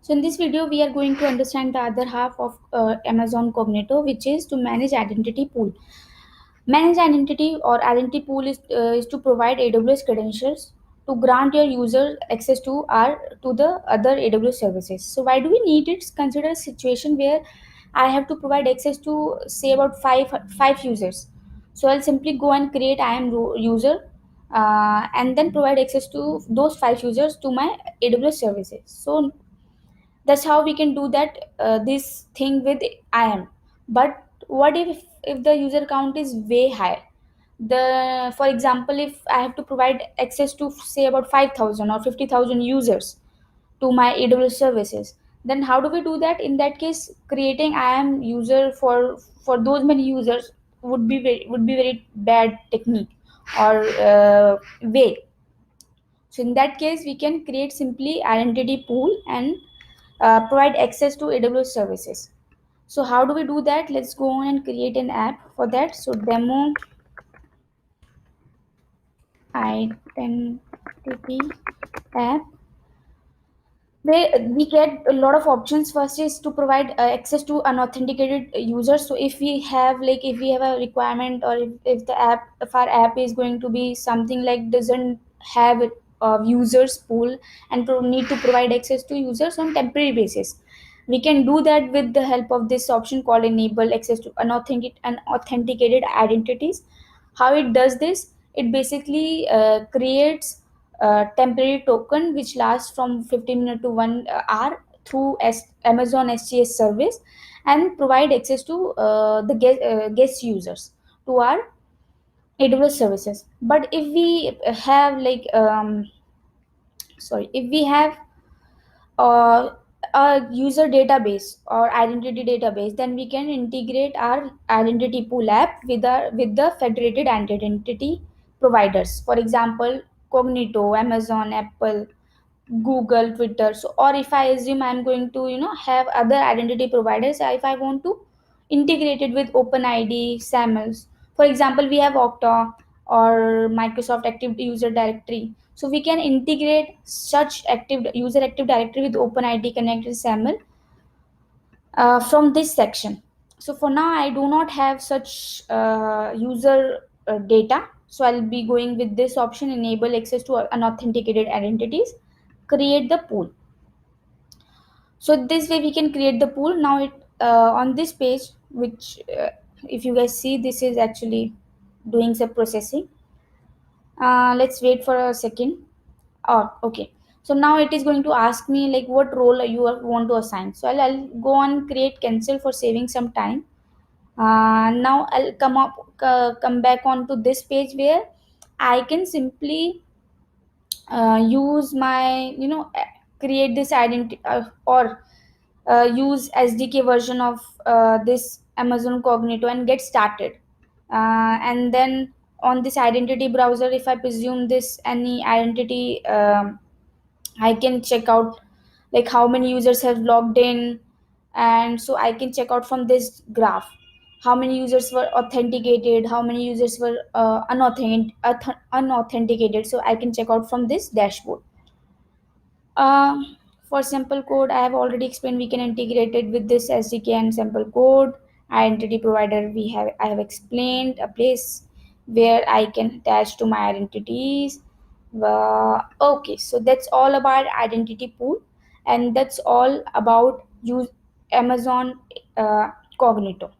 So in this video, we are going to understand the other half of Amazon Cognito, which is to manage identity pool. Manage identity or identity pool is to provide AWS credentials to grant your user access to the other AWS services. So why do we need it? Consider a situation where I have to provide access to say about five users. So I'll simply go and create user and then provide access to those five users to my AWS services. So that's how we can do that this thing with IAM. But what if the user count is way high? The For example, if I have to provide access to say about 5,000 or 50,000 users to my AWS services, then how do we do that? In that case, creating IAM user for those many users would be very bad technique or way. So in that case, we can create simply identity pool and provide access to AWS services. So how do we do that? Let's go on and create an app for that. So demo identity app, where we get a lot of options. First is to provide access to unauthenticated users. So if we have a requirement, or if the app if our app is going to be something like doesn't have users pool and need to provide access to users on temporary basis, we can do that with the help of this option called enable access to unauthenticated identities. How it does this? It basically creates temporary token which lasts from 15 minutes to 1 hour through Amazon SGS service, and provide access to the guest users to our AWS services. But if we have if we have uh, a user database or identity database, then we can integrate our identity pool app with the federated identity providers. For example, Cognito, Amazon, Apple, Google, Twitter. So, or if I assume I'm going to, have other identity providers, if I want to integrate it with OpenID, SAMLs. For example, we have Okta or Microsoft Active User Directory. So we can integrate such active directory with OpenID connected SAML from this section. So for now, I do not have such user data. So I'll be going with this option, enable access to unauthenticated identities, create the pool. So this way we can create the pool. Now it on this page, which if you guys see, this is actually doing some processing. Let's wait for a second. Oh, okay. So now it is going to ask me like what role want to assign. So I'll go on create cancel for saving some time. Now I'll come back onto this page where I can simply use my create this identity or use SDK version of this Amazon Cognito and get started. And then on this identity browser, if I presume this any identity, I can check out like how many users have logged in, and so I can check out from this graph how many users were authenticated, how many users were unauthenticated. So I can check out from this dashboard. For sample code, I have already explained we can integrate it with this SDK and sample code. Identity provider, I have explained a place where I can attach to my identities. Okay, so that's all about identity pool, and that's all about use Amazon uh, Cognito.